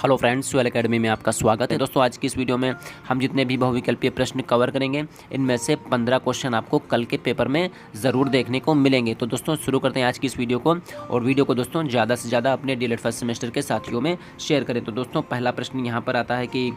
Hello friends, swell academy में आपका स्वागत है। दोस्तों, आज की इस वीडियो में हम जितने भी बहुविकल्पीय प्रश्न कवर करेंगे, इनमें से 15 क्वेश्चन आपको कल के पेपर में ज़रूर देखने को मिलेंगे। तो दोस्तों, शुरू करते हैं आज की इस वीडियो को। और वीडियो को दोस्तों ज़्यादा से ज़्यादा अपने डीएलएड फर्स्ट सेमेस्टर के साथियों में शेयर करें। तो दोस्तों, पहला प्रश्न यहाँ पर आता है कि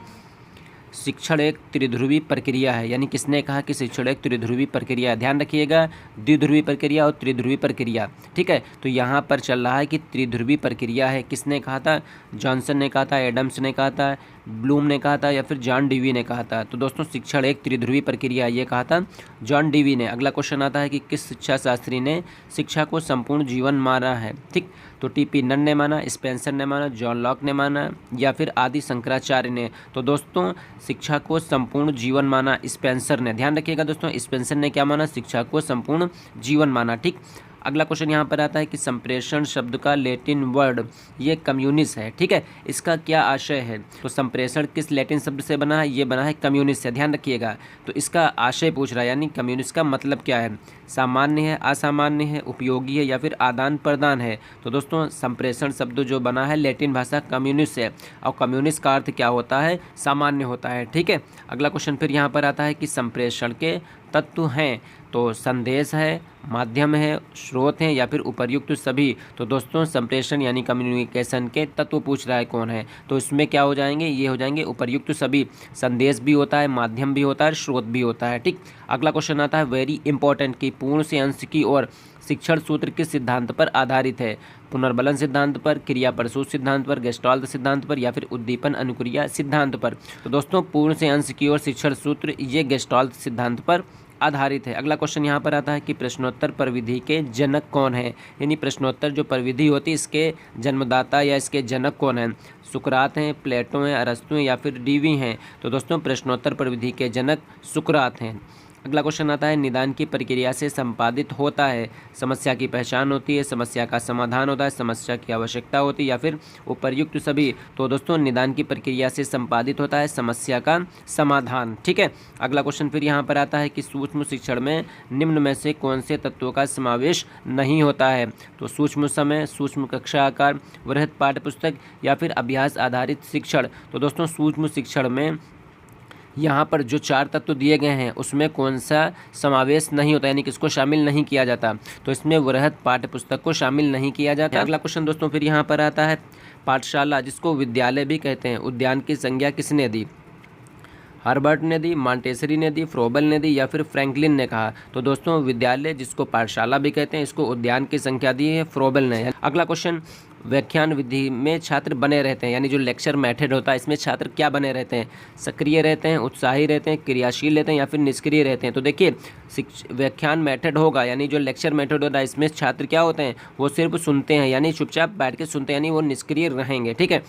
शिक्षण एक त्रिध्रुवी प्रक्रिया है। यानी किसने कहा कि शिक्षण एक त्रिध्रुवी प्रक्रिया है? ध्यान रखिएगा, द्विध्रुवी प्रक्रिया और त्रिध्रुवी प्रक्रिया। ठीक है, तो यहाँ पर चल रहा है कि त्रिध्रुवी प्रक्रिया है। किसने कहा था? जॉनसन ने कहा था, एडम्स ने कहा था, ब्लूम ने कहा था, या फिर जॉन डीवी ने कहा था? तो दोस्तों, शिक्षण एक त्रिध्रुवी प्रक्रिया ये कहा था जॉन डीवी ने। अगला क्वेश्चन आता है कि किस शिक्षा शास्त्री ने शिक्षा को संपूर्ण जीवन माना है? ठीक, तो टीपी नन ने माना, स्पेंसर ने माना, जॉन लॉक ने माना, या फिर आदि शंकराचार्य ने? तो दोस्तों, शिक्षा को संपूर्ण जीवन माना स्पेंसर ने। ध्यान रखिएगा दोस्तों, स्पेंसर ने क्या माना? शिक्षा को संपूर्ण जीवन माना। ठीक, अगला क्वेश्चन यहाँ पर आता है कि संप्रेषण शब्द का लैटिन वर्ड ये कम्युनिस है। ठीक है, इसका क्या आशय है? तो संप्रेषण किस लैटिन शब्द से बना है? ये बना है कम्युनिस से। ध्यान रखिएगा, तो इसका आशय पूछ रहा है, यानी कम्युनिस का मतलब क्या है? सामान्य है, असामान्य है, उपयोगी है, या फिर आदान प्रदान है? तो दोस्तों, संप्रेषण शब्द जो बना है लैटिन भाषा कम्युनिस से, और कम्युनिस का अर्थ क्या होता है? सामान्य होता है। ठीक है, अगला क्वेश्चन फिर यहाँ पर आता है कि संप्रेषण के तत्व हैं। तो संदेश है, माध्यम है, स्रोत हैं, या फिर उपर्युक्त सभी? तो दोस्तों, संप्रेषण यानी कम्युनिकेशन के तत्व पूछ रहा है कौन है? तो इसमें क्या हो जाएंगे? ये हो जाएंगे उपर्युक्त सभी। संदेश भी होता है, माध्यम भी होता है, स्रोत भी होता है। ठीक, अगला क्वेश्चन आता है वेरी इंपॉर्टेंट की पूर्ण से अंश की ओर शिक्षण सूत्र किस सिद्धांत पर आधारित है? पुनर्बलन सिद्धांत पर, क्रिया प्रसूत सिद्धांत पर, गेस्टाल्ट सिद्धांत पर, या फिर उद्दीपन अनुक्रिया सिद्धांत पर? तो दोस्तों, पूर्ण से अंश की ओर शिक्षण सूत्र ये गेस्टाल्ट सिद्धांत पर आधारित है। अगला क्वेश्चन यहाँ पर आता है कि प्रश्नोत्तर प्रविधि के जनक कौन है? यानी प्रश्नोत्तर जो प्रविधि होती है, इसके जन्मदाता या इसके जनक कौन है? सुकरात हैं, प्लेटो हैं, अरस्तु हैं, या फिर डीवी हैं? तो दोस्तों, प्रश्नोत्तर प्रविधि के जनक सुकरात हैं। अगला क्वेश्चन आता है निदान की प्रक्रिया से संपादित होता है। समस्या की पहचान होती है, समस्या का समाधान होता है, समस्या की आवश्यकता होती है, या फिर उपर्युक्त सभी? तो दोस्तों, निदान की प्रक्रिया से संपादित होता है समस्या का समाधान। ठीक है, अगला क्वेश्चन फिर यहाँ पर आता है कि सूक्ष्म शिक्षण में निम्न में से कौन से तत्वों का समावेश नहीं होता है? तो सूक्ष्म समय, सूक्ष्म कक्षा आकार, वृहद पाठ्यपुस्तक, या फिर अभ्यास आधारित शिक्षण? तो दोस्तों, सूक्ष्म शिक्षण में यहाँ पर जो 4 तत्व दिए गए हैं उसमें कौन सा समावेश नहीं होता, यानी कि इसको शामिल नहीं किया जाता? तो इसमें वृहद पाठ्यपुस्तक को शामिल नहीं किया जाता। अगला क्वेश्चन दोस्तों फिर यहाँ पर आता है पाठशाला जिसको विद्यालय भी कहते हैं, उद्यान की संज्ञा किसने दी? हर्बर्ट ने दी, मॉन्टेसरी ने दी, फ्रोबल ने दी, या फिर फ्रैंकलिन ने कहा? तो दोस्तों, विद्यालय जिसको पाठशाला भी कहते हैं, इसको उद्यान की संख्या दी है फ्रोबल ने। अगला क्वेश्चन व्याख्यान विधि में छात्र बने रहते हैं, यानी जो लेक्चर मेथड होता है इसमें छात्र क्या बने रहते हैं? सक्रिय रहते हैं, उत्साही रहते हैं, क्रियाशील रहते हैं, या फिर निष्क्रिय रहते हैं? तो देखिए, व्याख्यान मेथड होगा, यानी जो लेक्चर मेथड होता है इसमें छात्र क्या होते हैं? वो सिर्फ सुनते हैं, यानी चुपचाप बैठ के सुनते हैं, यानी वो निष्क्रिय रहेंगे। ठीक है,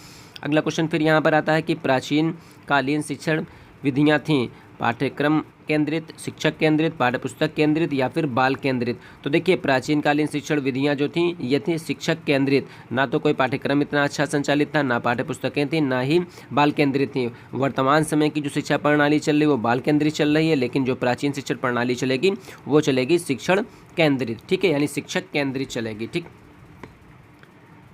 अगला क्वेश्चन फिर यहाँ पर आता है कि प्राचीन कालीन शिक्षण विधियाँ थीं पाठ्यक्रम केंद्रित, शिक्षक केंद्रित, पाठ्यपुस्तक केंद्रित, या फिर बाल केंद्रित? तो देखिए, प्राचीनकालीन शिक्षण विधियां जो थीं ये थी शिक्षक केंद्रित। ना तो कोई पाठ्यक्रम इतना अच्छा संचालित था, ना पाठ्यपुस्तकें थी, ना ही बाल केंद्रित थी। वर्तमान समय की जो शिक्षा प्रणाली चल रही है वो बाल केंद्रित चल रही है, लेकिन जो प्राचीन शिक्षण प्रणाली चलेगी वो चलेगी शिक्षण केंद्रित। ठीक है, यानी शिक्षक केंद्रित चलेगी। ठीक,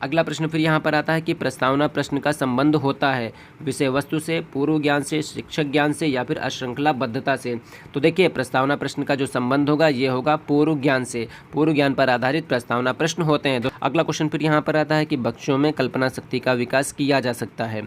अगला प्रश्न फिर यहाँ पर आता है कि प्रस्तावना प्रश्न का संबंध होता है विषय वस्तु से, पूर्व ज्ञान से, शिक्षक ज्ञान से, या फिर अश्रृंखलाबद्धता से? तो देखिए, प्रस्तावना प्रश्न का जो संबंध होगा ये होगा पूर्व ज्ञान से। पूर्व ज्ञान पर आधारित प्रस्तावना प्रश्न होते हैं। तो अगला क्वेश्चन फिर यहाँ पर आता है कि बच्चों में कल्पना शक्ति का विकास किया जा सकता है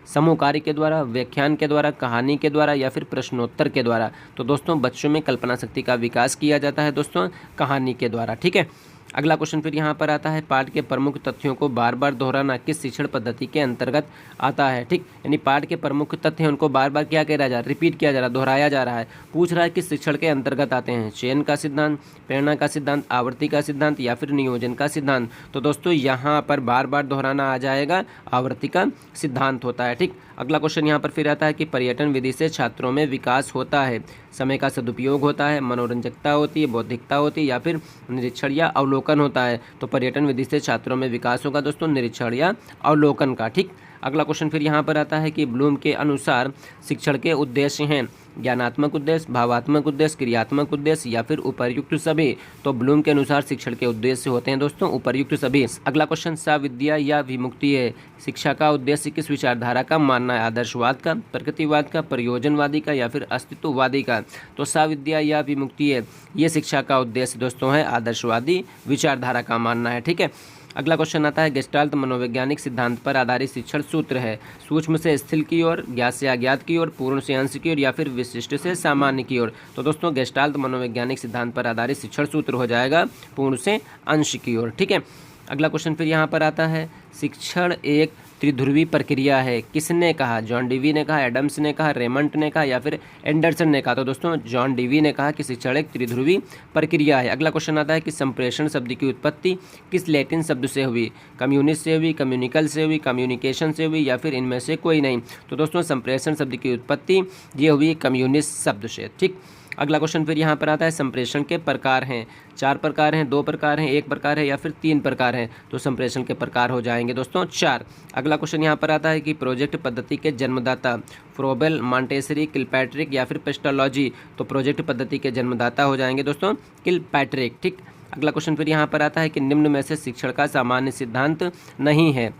समूह कार्य के द्वारा, व्याख्यान के द्वारा, कहानी के द्वारा, या फिर प्रश्नोत्तर के द्वारा? तो दोस्तों, बच्चों में कल्पना शक्ति का विकास किया जाता है दोस्तों कहानी के द्वारा। ठीक है, अगला क्वेश्चन फिर यहाँ पर आता है पाठ के प्रमुख तथ्यों को बार बार दोहराना किस शिक्षण पद्धति के अंतर्गत आता है? ठीक, यानी पाठ के प्रमुख तथ्य हैं उनको बार बार क्या किया जा रहा है? रिपीट किया जा रहा है, दोहराया जा रहा है। पूछ रहा है किस शिक्षण के अंतर्गत आते हैं? चयन का सिद्धांत, प्रेरणा का सिद्धांत, आवृत्ति का सिद्धांत, या फिर नियोजन का सिद्धांत? तो दोस्तों, यहाँ पर बार बार दोहराना आ जाएगा, आवृत्ति का सिद्धांत होता है। ठीक, अगला क्वेश्चन यहाँ पर फिर आता है कि पर्यटन विधि से छात्रों में विकास होता है, समय का सदुपयोग होता है, मनोरंजकता होती है, बौद्धिकता होती है, या फिर निरीक्षण या अवलोकन होता है? तो पर्यटन विधि से छात्रों में विकास होगा दोस्तों निरीक्षण या अवलोकन का। ठीक, अगला क्वेश्चन फिर यहाँ पर आता है कि ब्लूम के अनुसार शिक्षण के उद्देश्य हैं ज्ञानात्मक उद्देश्य, भावात्मक उद्देश्य, क्रियात्मक उद्देश्य या फिर उपर्युक्त सभी। तो ब्लूम के अनुसार शिक्षण के उद्देश्य होते हैं दोस्तों उपर्युक्त सभी। अगला क्वेश्चन सविद्या या विमुक्ति है शिक्षा का उद्देश्य किस विचारधारा का मानना है, आदर्शवाद का, प्रकृतिवाद का, प्रयोजनवादी का या फिर अस्तित्ववादी का। तो सविद्या या विमुक्ति है ये शिक्षा का उद्देश्य दोस्तों है आदर्शवादी विचारधारा का मानना है। ठीक है, अगला क्वेश्चन आता है गेस्टाल्ट मनोवैज्ञानिक सिद्धांत पर आधारित शिक्षण सूत्र है सूक्ष्म से स्थूल की ओर, ज्ञात से अज्ञात की ओर, पूर्ण से अंश की ओर या फिर विशिष्ट से सामान्य की ओर। तो दोस्तों गेस्टाल्ट मनोवैज्ञानिक सिद्धांत पर आधारित शिक्षण सूत्र हो जाएगा पूर्ण से अंश की ओर। ठीक है, अगला क्वेश्चन फिर यहाँ पर आता है शिक्षण एक त्रिध्रुवी प्रक्रिया है किसने कहा, जॉन डीवी ने कहा, एडम्स ने कहा, रेमंड ने कहा या फिर एंडरसन ने कहा। तो दोस्तों जॉन डीवी ने कहा कि शिक्षण एक त्रिध्रुवी प्रक्रिया है। अगला क्वेश्चन आता है कि संप्रेषण शब्द की उत्पत्ति किस लैटिन शब्द से हुई, कम्युनिस्ट से हुई, कम्युनिकल से हुई, कम्युनिकेशन से हुई या फिर इनमें से कोई नहीं। तो दोस्तों संप्रेषण शब्द की उत्पत्ति ये हुई कम्युनिस्ट शब्द से। ठीक, अगला क्वेश्चन फिर यहाँ पर आता है संप्रेषण के प्रकार हैं 4 प्रकार हैं, 2 प्रकार हैं, 1 प्रकार है या फिर 3 प्रकार हैं। तो संप्रेषण के प्रकार हो जाएंगे दोस्तों 4। अगला क्वेश्चन यहाँ पर आता है कि प्रोजेक्ट पद्धति के जन्मदाता फ्रोबेल, मॉन्टेसरी, किलपैट्रिक या फिर पेस्टोलॉजी। तो प्रोजेक्ट पद्धति के जन्मदाता हो जाएंगे दोस्तों किलपैट्रिक। ठीक, अगला क्वेश्चन फिर यहाँ पर आता है कि निम्न में से शिक्षण का सामान्य सिद्धांत नहीं है,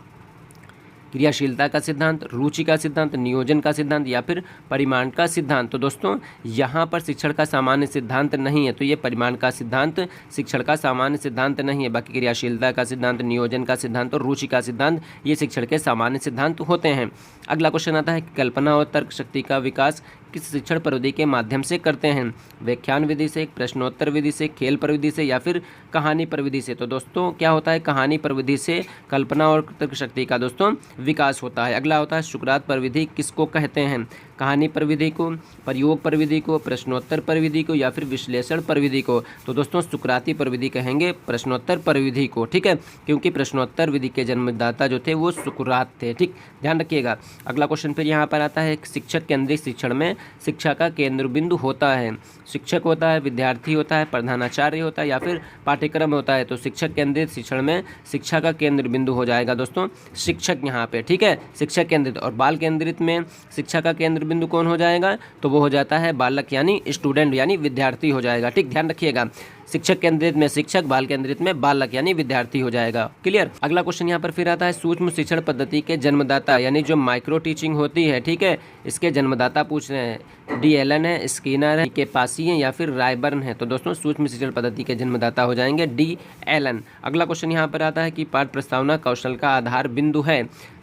क्रियाशीलता का सिद्धांत, रुचि का सिद्धांत, नियोजन का सिद्धांत या फिर परिमाण का सिद्धांत। तो दोस्तों यहाँ पर शिक्षण का सामान्य सिद्धांत नहीं है, तो ये परिमाण का सिद्धांत शिक्षण का सामान्य सिद्धांत नहीं है। बाकी क्रियाशीलता का सिद्धांत, नियोजन का सिद्धांत और रुचि का सिद्धांत ये शिक्षण के सामान्य सिद्धांत होते हैं। अगला क्वेश्चन आता है कल्पना और तर्क शक्ति का विकास किस शिक्षण प्रविधि के माध्यम से करते हैं, व्याख्यान विधि से, प्रश्नोत्तर विधि से, खेल प्रविधि से या फिर कहानी प्रविधि से। तो दोस्तों क्या होता है कहानी प्रविधि से कल्पना और तर्क शक्ति का दोस्तों विकास होता है। अगला होता है सुकरात प्रविधि किसको कहते हैं, कहानी प्रविधि को, प्रयोग प्रविधि को, प्रश्नोत्तर प्रविधि को या फिर विश्लेषण प्रविधि को। तो दोस्तों सुकराती प्रविधि कहेंगे प्रश्नोत्तर प्रविधि को। ठीक है, क्योंकि प्रश्नोत्तर विधि के जन्मदाता जो थे वो सुकरात थे। ठीक, ध्यान रखिएगा। अगला क्वेश्चन फिर यहाँ पर आता है शिक्षक केंद्रित शिक्षण में शिक्षा का केंद्र बिंदु होता है, शिक्षक होता है, विद्यार्थी होता है, प्रधानाचार्य होता है या फिर पाठ्यक्रम होता है। तो शिक्षक केंद्रित शिक्षण में शिक्षा का केंद्र बिंदु हो जाएगा दोस्तों शिक्षक यहाँ पे। ठीक है, शिक्षक केंद्रित। और बाल केंद्रित में शिक्षा का केंद्र बिंदु कौन हो जाएगा, तो वो हो जाता है बालक यानी स्टूडेंट यानी विद्यार्थी हो जाएगा। ठीक, ध्यान रखिएगा। शिक्षक केंद्रित में शिक्षक, बाल केंद्रित में बालक यानी विद्यार्थी हो जाएगा। क्लियर। अगला क्वेश्चन यहाँ पर फिर आता है सूक्ष्म शिक्षण पद्धति के जन्मदाता यानी जो माइक्रो टीचिंग होती है, ठीक है, इसके जन्मदाता पूछ रहे हैं। डी एलन है, स्किनर है, के पासी है या फिर रायबर्न है। तो दोस्तों सूक्ष्म शिक्षण पद्धति के जन्मदाता हो जाएंगे डी एलन। अगला क्वेश्चन यहाँ पर आता है कि पाठ प्रस्तावना कौशल का आधार बिंदु है,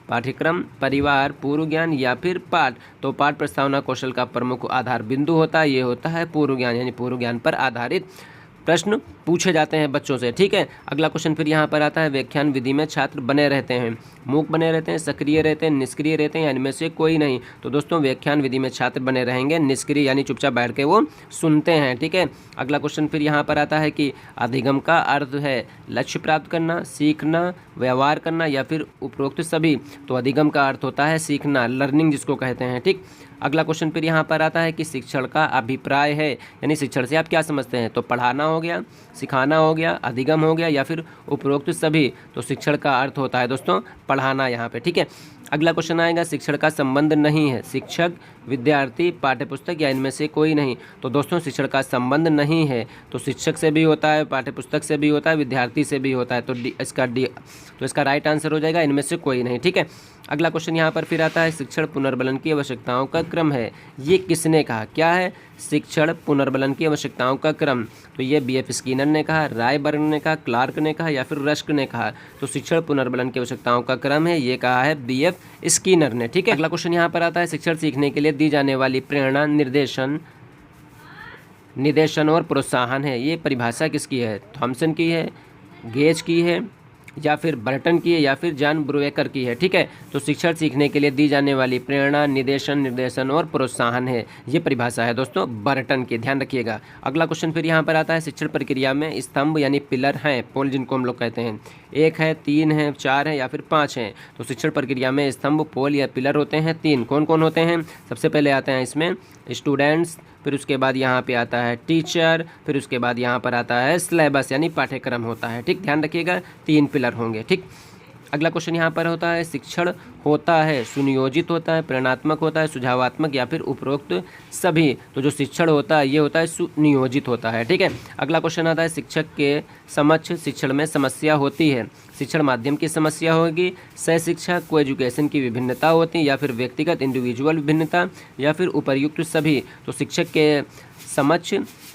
पाठ्यक्रम, परिवार, पूर्व ज्ञान या फिर पाठ। तो पाठ प्रस्तावना कौशल का प्रमुख आधार बिंदु होता है, ये होता है पूर्व ज्ञान यानी पूर्व ज्ञान पर आधारित प्रश्न पूछे जाते हैं बच्चों से। ठीक है, अगला क्वेश्चन फिर यहाँ पर आता है व्याख्यान विधि में छात्र बने रहते हैं, मूक बने रहते हैं, सक्रिय रहते हैं, निष्क्रिय रहते हैं या इनमें से कोई नहीं। तो दोस्तों व्याख्यान विधि में छात्र बने रहेंगे निष्क्रिय यानी चुपचाप बैठ के वो सुनते हैं। ठीक है, अगला क्वेश्चन फिर यहाँ पर आता है कि अधिगम का अर्थ है लक्ष्य प्राप्त करना, सीखना, व्यवहार करना या फिर उपरोक्त सभी। तो अधिगम का अर्थ होता है सीखना, लर्निंग जिसको कहते हैं। ठीक, अगला क्वेश्चन फिर यहाँ पर आता है कि शिक्षण का अभिप्राय है यानी शिक्षण से आप क्या समझते हैं। तो पढ़ाना हो गया, सिखाना हो गया, अधिगम हो गया या फिर उपरोक्त सभी। तो शिक्षण का अर्थ होता है दोस्तों पढ़ाना यहाँ पे। ठीक है, अगला क्वेश्चन आएगा शिक्षण का संबंध नहीं है, शिक्षक, विद्यार्थी, पाठ्यपुस्तक या इनमें से कोई नहीं। तो दोस्तों शिक्षण का संबंध नहीं है तो शिक्षक से भी होता है, पाठ्यपुस्तक से भी होता है, विद्यार्थी से भी होता है। तो इसका राइट आंसर हो जाएगा इनमें से कोई नहीं। ठीक है, अगला क्वेश्चन यहाँ पर फिर आता है शिक्षण पुनर्बलन की आवश्यकताओं का क्रम है। ये किसने कहा, क्या है शिक्षण पुनर्बलन की आवश्यकताओं का क्रम। तो ये बीएफ स्किनर ने कहा, रायबर्न ने कहा, क्लार्क ने कहा या फिर रस्क ने कहा। तो शिक्षण पुनर्बलन की आवश्यकताओं का क्रम है, ये कहा है बीएफ स्किनर ने। ठीक है, अगला क्वेश्चन यहाँ पर आता है शिक्षण सीखने के लिए दी जाने वाली प्रेरणा, निर्देशन और प्रोत्साहन है। ये परिभाषा किसकी है, थॉमसन की है, गेज की है या फिर बर्टन की है या फिर जॉन ब्रूएकर की है। ठीक है, तो शिक्षण सीखने के लिए दी जाने वाली प्रेरणा, निर्देशन और प्रोत्साहन है, ये परिभाषा है दोस्तों बर्टन की, ध्यान रखिएगा। अगला क्वेश्चन फिर यहाँ पर आता है शिक्षण प्रक्रिया में स्तंभ यानी पिलर हैं, पोल जिनको हम लोग कहते हैं, 1 है, 3 है, 4 है या फिर 5 हैं। तो शिक्षण प्रक्रिया में स्तंभ, पोल या पिलर होते हैं 3। कौन कौन होते हैं, सबसे पहले आते हैं इसमें स्टूडेंट्स, फिर उसके बाद यहाँ पे आता है टीचर, फिर उसके बाद यहाँ पर आता है सिलेबस यानी पाठ्यक्रम होता है। ठीक, ध्यान रखिएगा 3 पिलर होंगे। ठीक, अगला क्वेश्चन यहाँ पर होता है शिक्षण होता है, सुनियोजित होता है, प्रेरणात्मक होता है, सुझावात्मक या फिर उपरोक्त सभी। तो जो शिक्षण होता है ये होता है सुनियोजित होता है। ठीक है, अगला क्वेश्चन आता है शिक्षक के समक्ष शिक्षण में समस्या होती है। शिक्षण माध्यम की समस्या होगी, सह शिक्षा को एजुकेशन की विभिन्नता होती है, या फिर व्यक्तिगत इंडिविजुअल विभिन्नता, या फिर उपर्युक्त सभी। तो शिक्षक के समक्ष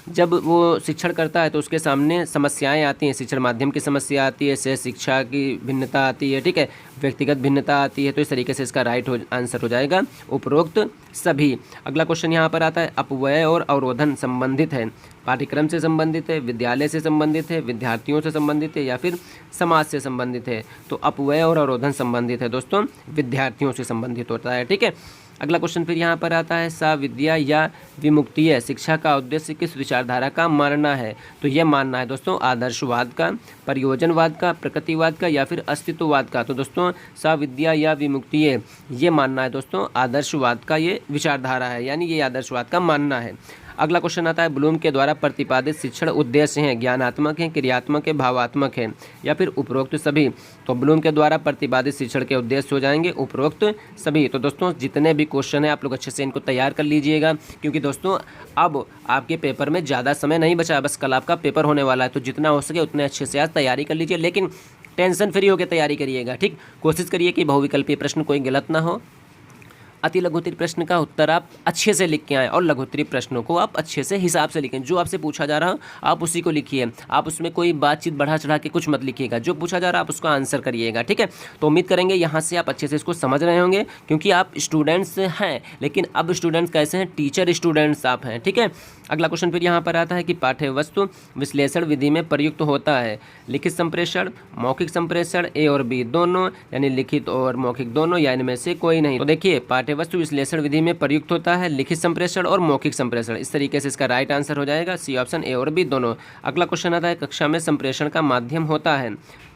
जब वो शिक्षण करता है तो उसके सामने समस्याएं आती हैं। शिक्षण माध्यम की समस्या आती है, सह शिक्षा की भिन्नता आती है, ठीक है, व्यक्तिगत भिन्नता आती है। तो इस तरीके से इसका राइट आंसर हो जाएगा उपरोक्त सभी। अगला क्वेश्चन यहाँ पर आता है अपव्यय और अवरोधन संबंधित है, पाठ्यक्रम से संबंधित है, विद्यालय से संबंधित है, विद्यार्थियों से संबंधित है, या फिर समाज से संबंधित है। तो अपव्यय और अवरोधन संबंधित है दोस्तों, विद्यार्थियों से संबंधित होता है। ठीक है, अगला क्वेश्चन फिर यहाँ पर आता है साविद्या या विमुक्तीय शिक्षा का उद्देश्य किस विचारधारा का मानना है। तो ये मानना है दोस्तों आदर्शवाद का, प्रयोजनवाद का, प्रकृतिवाद का, या फिर अस्तित्ववाद का। तो दोस्तों साविद्या या विमुक्तीय ये मानना है दोस्तों आदर्शवाद का, ये विचारधारा है, यानी ये आदर्शवाद का मानना है। अगला क्वेश्चन आता है ब्लूम के द्वारा प्रतिपादित शिक्षण उद्देश्य हैं, ज्ञानात्मक हैं, क्रियात्मक है, भावात्मक है, या फिर उपरोक्त सभी। तो ब्लूम के द्वारा प्रतिपादित शिक्षण के उद्देश्य हो जाएंगे उपरोक्त सभी। तो दोस्तों जितने भी क्वेश्चन हैं आप लोग अच्छे से इनको तैयार कर लीजिएगा, क्योंकि दोस्तों अब आपके पेपर में ज़्यादा समय नहीं बचा, बस कल आपका पेपर होने वाला है। तो जितना हो सके उतने अच्छे से आज तैयारी कर लीजिए, लेकिन टेंशन फ्री होकर तैयारी करिएगा। ठीक, कोशिश करिए कि बहुविकल्पीय प्रश्न कोई गलत ना हो। अति लघुत्तरी प्रश्न का उत्तर आप अच्छे से लिख के आएँ, और लघुत्तरी प्रश्नों को आप अच्छे से हिसाब से लिखें। जो आपसे पूछा जा रहा हो आप उसी को लिखिए, आप उसमें कोई बातचीत बढ़ा चढ़ा के कुछ मत लिखिएगा। जो पूछा जा रहा है आप उसका आंसर करिएगा। ठीक है, तो उम्मीद करेंगे यहाँ से आप अच्छे से इसको समझ रहे होंगे, क्योंकि आप स्टूडेंट्स हैं, लेकिन अब स्टूडेंट्स कैसे हैं, टीचर स्टूडेंट्स आप हैं। ठीक है, अगला क्वेश्चन फिर यहाँ पर आता है कि पाठ्य वस्तु विश्लेषण विधि में प्रयुक्त होता है लिखित संप्रेषण, मौखिक संप्रेषण, ए और बी दोनों, यानी लिखित और मौखिक दोनों, या इनमें से कोई नहीं। तो देखिए पाठ्य वस्तु विश्लेषण विधि में प्रयुक्त होता है लिखित संप्रेषण और मौखिक संप्रेषण। इस तरीके से इसका राइट आंसर हो जाएगा सी ऑप्शन, ए और बी दोनों। अगला क्वेश्चन आता है कक्षा में संप्रेषण का माध्यम होता है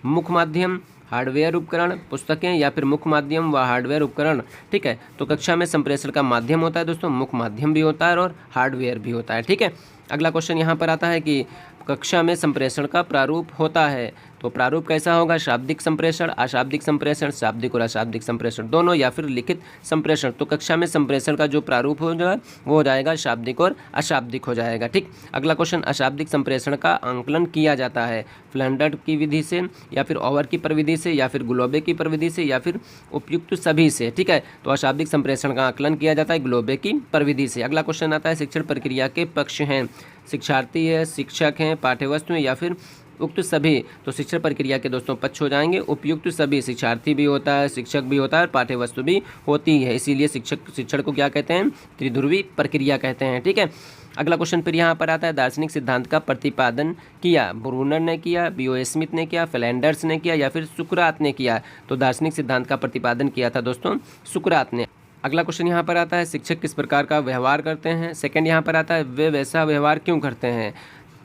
मुख्य माध्यम, हार्डवेयर उपकरण, पुस्तकें, या फिर मुख्य माध्यम व हार्डवेयर उपकरण। ठीक है, तो कक्षा में संप्रेषण का माध्यम होता है दोस्तों मुख्य माध्यम भी होता है और हार्डवेयर भी होता है। ठीक है, अगला क्वेश्चन यहाँ पर आता है कि कक्षा में संप्रेषण का प्रारूप होता है, तो प्रारूप कैसा होगा, शाब्दिक संप्रेषण, अशाब्दिक संप्रेषण, शाब्दिक और अशाब्दिक संप्रेषण दोनों, या फिर लिखित संप्रेषण। तो कक्षा में संप्रेषण का जो प्रारूप होगा वो हो जाएगा शाब्दिक और अशाब्दिक हो जाएगा। ठीक, अगला क्वेश्चन अशाब्दिक संप्रेषण का आंकलन किया जाता है फ्लैंडर की विधि से, या फिर ओवर की प्रविधि से, या फिर ग्लोबे की प्रविधि से, या फिर उपयुक्त सभी से। ठीक है, तो अशाब्दिक संप्रेषण का आंकलन किया जाता है ग्लोबे की प्रविधि से। अगला क्वेश्चन आता है शिक्षण प्रक्रिया के पक्ष हैं, शिक्षार्थी है, शिक्षक हैं, पाठ्यवस्तु है, या फिर उक्त सभी। तो शिक्षण प्रक्रिया के दोस्तों पक्ष हो जाएंगे उपयुक्त सभी। शिक्षार्थी भी होता है, शिक्षक भी होता है, पाठ्यवस्तु भी होती है, इसीलिए शिक्षण को क्या कहते हैं, त्रिध्रुवी प्रक्रिया कहते हैं। ठीक है, अगला क्वेश्चन फिर यहाँ पर आता है दार्शनिक सिद्धांत का प्रतिपादन किया ब्रूनर ने किया, बीओ स्मिथ ने किया, फ्लैंडर्स ने किया, या फिर सुकरात ने किया। तो दार्शनिक सिद्धांत का प्रतिपादन किया था दोस्तों सुकरात ने। अगला क्वेश्चन यहाँ पर आता है शिक्षक किस प्रकार का व्यवहार करते हैं। सेकंड यहाँ पर आता है वे वैसा व्यवहार क्यों करते हैं।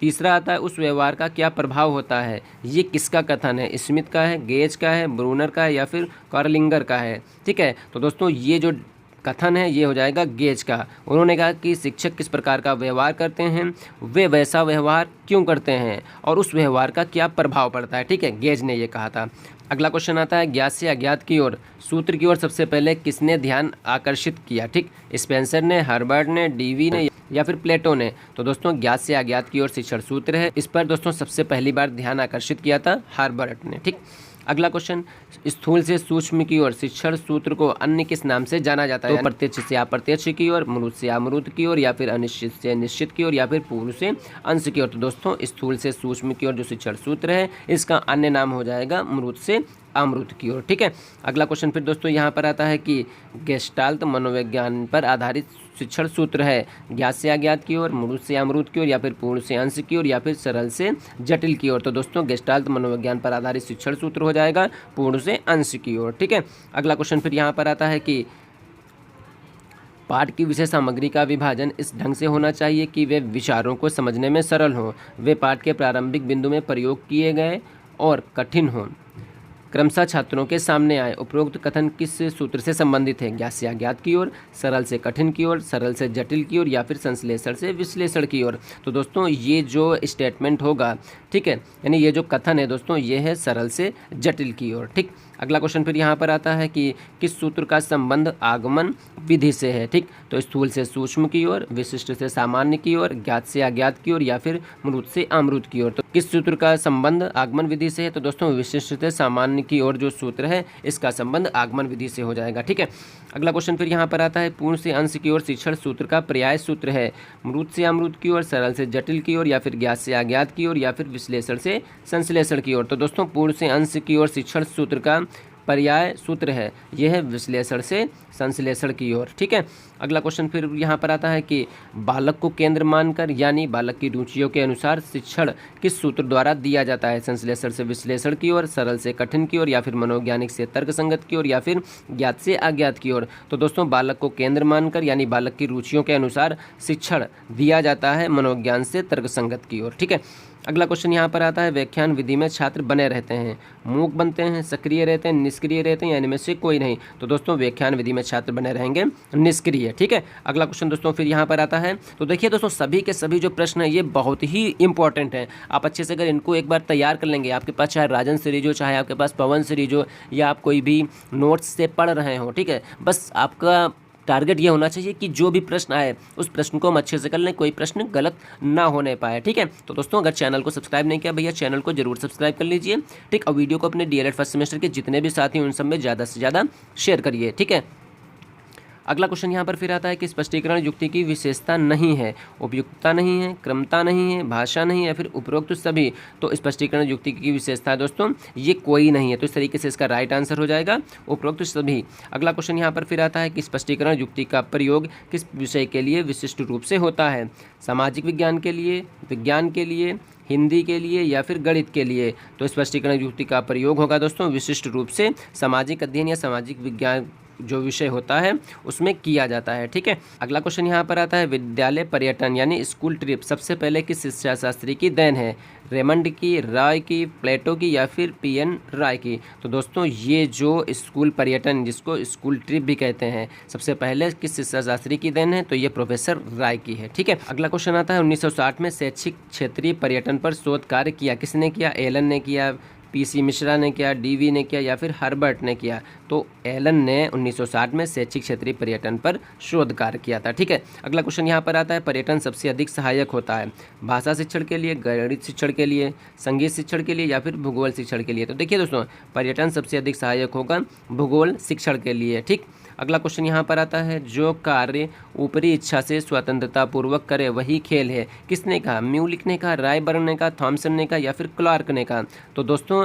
तीसरा आता है उस व्यवहार का क्या प्रभाव होता है। ये किसका कथन है, स्मिथ का है, गेज का है, ब्रूनर का है, या फिर कार्लिंगर का है। ठीक है, तो दोस्तों ये जो कथन है ये हो जाएगा गेज का। उन्होंने कहा कि शिक्षक किस प्रकार का व्यवहार करते हैं, वे वैसा व्यवहार क्यों करते हैं, और उस व्यवहार का क्या प्रभाव पड़ता है। ठीक है, गेज ने ये कहा था। अगला क्वेश्चन आता है ज्ञात से अज्ञात की ओर सूत्र की ओर सबसे पहले किसने ध्यान आकर्षित किया। ठीक, स्पेंसर ने, हर्बर्ट ने, डीवी ने, या फिर प्लेटो ने। तो दोस्तों ज्ञात से अज्ञात की ओर शिक्षण सूत्र है, इस पर दोस्तों सबसे पहली बार ध्यान आकर्षित किया था हर्बर्ट ने। ठीक, अगला क्वेश्चन स्थूल से सूक्ष्म की ओर शिक्षण सूत्र को अन्य किस नाम से जाना जाता है। तो प्रत्यक्ष से अप्रत्यक्ष की ओर, मूर्त से अमूर्त की ओर, या फिर अनिश्चित से निश्चित की ओर, या फिर पूर्ण से अंश की ओर। तो दोस्तों स्थूल से सूक्ष्म की ओर जो शिक्षण सूत्र है इसका अन्य नाम हो जाएगा मूर्त से अमृत की ओर। ठीक है, अगला क्वेश्चन फिर दोस्तों यहाँ पर आता है कि गेस्टाल्ट मनोविज्ञान पर आधारित शिक्षण सूत्र है ज्ञात से अज्ञात की ओर, मूर्त से अमृत की ओर, या फिर पूर्ण से अंश की ओर, या फिर सरल से जटिल की ओर। तो दोस्तों गेस्टाल्ट मनोविज्ञान पर आधारित शिक्षण सूत्र हो जाएगा पूर्ण से अंश की ओर। ठीक है, अगला क्वेश्चन फिर यहाँ पर आता है कि पाठ की विषय सामग्री का विभाजन इस ढंग से होना चाहिए कि वे विचारों को समझने में सरल हों, वे पाठ के प्रारंभिक बिंदु में प्रयोग किए गए और कठिन हों, क्रमशः छात्रों के सामने आए। उपरोक्त कथन किस सूत्र से संबंधित है, ज्ञात से अज्ञात की ओर, सरल से कठिन की ओर, सरल से जटिल की ओर, या फिर संश्लेषण से विश्लेषण की ओर। तो दोस्तों ये जो स्टेटमेंट होगा, ठीक है, यानी ये जो कथन है दोस्तों ये है सरल से जटिल की ओर। ठीक, अगला क्वेश्चन फिर यहाँ पर आता है कि किस सूत्र का संबंध आगमन विधि से है। ठीक, तो स्थूल से सूक्ष्म की ओर, विशिष्ट से सामान्य की ओर, ज्ञात से अज्ञात की ओर या फिर मूर्त से अमूर्त की ओर। तो किस सूत्र का संबंध आगमन विधि से है, तो दोस्तों विशिष्ट से सामान्य की ओर जो सूत्र है इसका संबंध आगमन विधि से हो जाएगा। ठीक है, अगला क्वेश्चन फिर यहाँ पर आता है पूर्ण से अंश की ओर शिक्षण सूत्र का पर्याय सूत्र है मूर्त से अमूर्त की ओर, सरल से जटिल की ओर या फिर ज्ञात से अज्ञात की ओर या फिर विश्लेषण से संश्लेषण की ओर। तो दोस्तों पूर्ण से अंश की ओर शिक्षण सूत्र का पर्याय सूत्र है, यह है विश्लेषण से संश्लेषण की ओर। ठीक है, अगला क्वेश्चन फिर यहाँ पर आता है कि बालक को केंद्र मानकर यानी बालक की रुचियों के अनुसार शिक्षण किस सूत्र द्वारा दिया जाता है। संश्लेषण से विश्लेषण की ओर, सरल से कठिन की ओर या फिर मनोवैज्ञानिक से तर्क संगत की ओर या फिर ज्ञात से अज्ञात की ओर। तो दोस्तों बालक को केंद्र मानकर यानी बालक की रुचियों के अनुसार शिक्षण दिया जाता है मनोविज्ञान से तर्क संगत की ओर। ठीक है, अगला क्वेश्चन यहाँ पर आता है व्याख्यान विधि में छात्र बने रहते हैं, मूक बनते हैं, सक्रिय रहते हैं, निष्क्रिय रहते हैं या इनमें से कोई नहीं। तो दोस्तों व्याख्यान विधि में छात्र बने रहेंगे निष्क्रिय। ठीक है, अगला क्वेश्चन दोस्तों फिर यहाँ पर आता है, तो देखिए दोस्तों सभी के सभी जो प्रश्न है ये बहुत ही इंपॉर्टेंट है। आप अच्छे से अगर इनको एक बार तैयार कर लेंगे, आपके पास चाहे राजन सीरीज हो, चाहे आपके पास पवन सीरीज हो या आप कोई भी नोट्स से पढ़ रहे हो, ठीक है, बस आपका टारगेट ये होना चाहिए कि जो भी प्रश्न आए उस प्रश्न को हम अच्छे से कर लें, कोई प्रश्न गलत ना होने पाए। ठीक है, तो दोस्तों अगर चैनल को सब्सक्राइब नहीं किया भैया चैनल को जरूर सब्सक्राइब कर लीजिए। ठीक, और वीडियो को अपने डीएलएड फर्स्ट सेमेस्टर के जितने भी साथी हैं उन सब में ज़्यादा से ज़्यादा शेयर करिए। ठीक है, अगला क्वेश्चन यहाँ पर फिर आता है कि स्पष्टीकरण युक्ति की विशेषता नहीं है, उपयुक्तता नहीं है, क्रमता नहीं है, भाषा नहीं है या फिर उपरोक्त सभी। तो स्पष्टीकरण युक्ति की विशेषता दोस्तों ये कोई नहीं है, तो इस तरीके से इसका राइट आंसर हो जाएगा उपरोक्त सभी। अगला क्वेश्चन यहाँ पर फिर आता है कि स्पष्टीकरण युक्ति का प्रयोग किस विषय के लिए विशिष्ट रूप से होता है। सामाजिक विज्ञान के लिए, विज्ञान के लिए, हिंदी के लिए या फिर गणित के लिए। तो स्पष्टीकरण युक्ति का प्रयोग होगा दोस्तों विशिष्ट रूप से सामाजिक अध्ययन या सामाजिक विज्ञान जो विषय होता है उसमें किया जाता है। ठीक है, अगला क्वेश्चन यहाँ पर आता है विद्यालय पर्यटन यानी स्कूल ट्रिप सबसे पहले किस शिक्षा शास्त्री की देन है। रेमंड की, राय की, प्लेटो की या फिर पीएन राय की। तो दोस्तों ये जो स्कूल पर्यटन जिसको स्कूल ट्रिप भी कहते हैं सबसे पहले किस शिक्षा शास्त्री की देन है, तो ये प्रोफेसर राय की है। ठीक है, अगला क्वेश्चन आता है 1960 में शैक्षिक क्षेत्रीय पर्यटन पर शोध कार्य किया किसने किया। एलन ने किया, पीसी मिश्रा ने किया, डीवी ने किया या फिर हर्बर्ट ने किया। तो एलन ने 1960 में शैक्षिक क्षेत्रीय पर्यटन पर शोध कार्य किया था। ठीक है, अगला क्वेश्चन यहाँ पर आता है पर्यटन सबसे अधिक सहायक होता है भाषा शिक्षण के लिए, गणित शिक्षण के लिए, संगीत शिक्षण के लिए या फिर भूगोल शिक्षण के लिए। तो देखिए दोस्तों पर्यटन सबसे अधिक सहायक होगा भूगोल शिक्षण के लिए। ठीक, अगला क्वेश्चन यहाँ पर आता है जो कार्य ऊपरी इच्छा से स्वतंत्रता पूर्वक करे वही खेल है किसने कहा। म्यूलिक ने कहा, रायबर्न ने कहा, थॉमसन ने कहा या फिर क्लार्क ने कहा। तो दोस्तों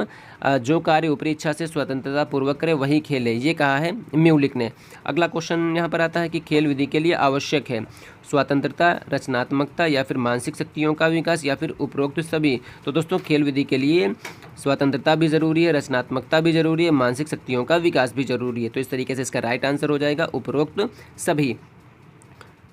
जो कार्य ऊपरी इच्छा से स्वतंत्रता पूर्वक करे वही खेल है, ये कहा है म्यूलिक ने। अगला क्वेश्चन यहाँ पर आता है कि खेल विधि के लिए आवश्यक है स्वतंत्रता, रचनात्मकता या फिर मानसिक शक्तियों का विकास या फिर उपरोक्त सभी। तो दोस्तों खेल विधि के लिए स्वतंत्रता भी जरूरी है, रचनात्मकता भी जरूरी है, मानसिक शक्तियों का विकास भी जरूरी है। तो इस तरीके से इसका राइट आंसर हो जाएगा उपरोक्त सभी।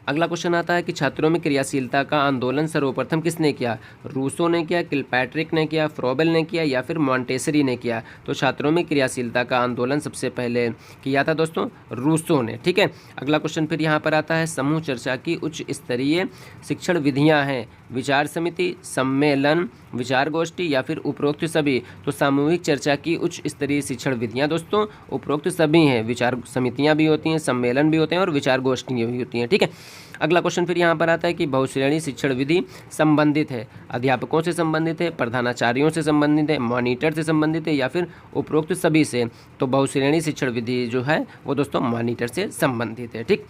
अगला क्वेश्चन आता है कि छात्रों में क्रियाशीलता का आंदोलन सर्वप्रथम किसने किया। रूसो ने किया, किलपैट्रिक ने किया, फ्रोबेल ने किया या फिर मॉन्टेसरी ने किया। तो छात्रों में क्रियाशीलता का आंदोलन सबसे पहले किया था दोस्तों रूसो ने। ठीक है, अगला क्वेश्चन फिर यहाँ पर आता है समूह चर्चा की उच्च स्तरीय शिक्षण विधियाँ हैं विचार समिति, सम्मेलन, विचार गोष्ठी या फिर उपरोक्त सभी। तो सामूहिक चर्चा की उच्च स्तरीय शिक्षण विधियाँ दोस्तों उपरोक्त सभी हैं, विचार समितियाँ भी होती हैं, सम्मेलन भी होते हैं और विचार गोष्ठियाँ भी होती हैं। ठीक है, अगला क्वेश्चन फिर यहाँ पर आता है कि बहुश्रेणी शिक्षण विधि संबंधित है अध्यापकों से संबंधित है, प्रधानाचार्यों से संबंधित है, मॉनिटर से संबंधित है या फिर उपरोक्त सभी से। तो बहुश्रेणी शिक्षण विधि जो है वो दोस्तों मॉनिटर से संबंधित है। ठीक,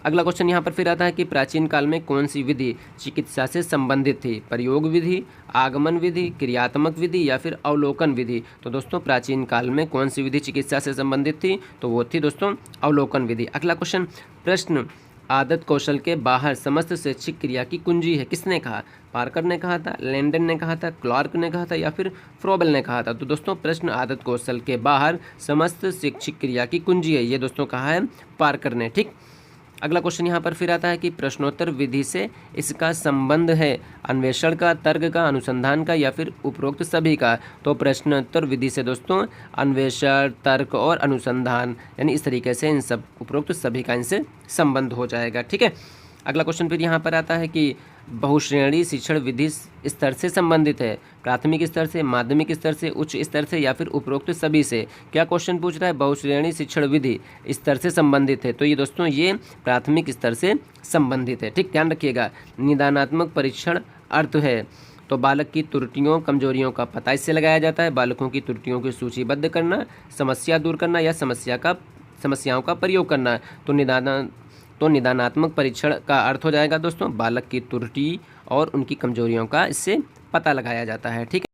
अगला क्वेश्चन यहाँ पर फिर आता है कि प्राचीन काल में कौन सी विधि चिकित्सा से संबंधित थी। प्रयोग विधि, आगमन विधि, क्रियात्मक विधि या फिर अवलोकन विधि। तो दोस्तों प्राचीन काल में कौन सी विधि चिकित्सा से संबंधित थी, तो वो थी दोस्तों अवलोकन विधि। अगला क्वेश्चन प्रश्न आदत कौशल के बाहर समस्त शैक्षिक क्रिया की कुंजी है किसने कहा। पार्कर ने कहा था, लैंडन ने कहा था, क्लार्क ने कहा था या फिर फ्रोबेल ने कहा था। तो दोस्तों प्रश्न आदत कौशल के बाहर समस्त शैक्षिक क्रिया की कुंजी है, ये दोस्तों कहा है पार्कर ने। ठीक, अगला क्वेश्चन यहाँ पर फिर आता है कि प्रश्नोत्तर विधि से इसका संबंध है अन्वेषण का, तर्क का, अनुसंधान का या फिर उपरोक्त सभी का। तो प्रश्नोत्तर विधि से दोस्तों अन्वेषण, तर्क और अनुसंधान यानी इस तरीके से इन सब उपरोक्त सभी का इनसे संबंध हो जाएगा। ठीक है, अगला क्वेश्चन फिर यहाँ पर आता है कि बहुश्रेणी शिक्षण विधि स्तर से संबंधित है, प्राथमिक स्तर से, माध्यमिक स्तर से, उच्च स्तर से या फिर उपरोक्त सभी से। क्या क्वेश्चन पूछ रहा है? बहुश्रेणी शिक्षण विधि स्तर से संबंधित है, तो ये दोस्तों ये प्राथमिक स्तर से संबंधित है। ठीक, ध्यान रखिएगा। निदानात्मक परीक्षण अर्थ है तो बालक की त्रुटियों कमजोरियों का पता इससे लगाया जाता है, बालकों की त्रुटियों को सूचीबद्ध करना, समस्या दूर करना या समस्याओं का प्रयोग करना। तो निदानात्मक परीक्षण का अर्थ हो जाएगा दोस्तों बालक की त्रुटि और उनकी कमजोरियों का इससे पता लगाया जाता है। ठीक है।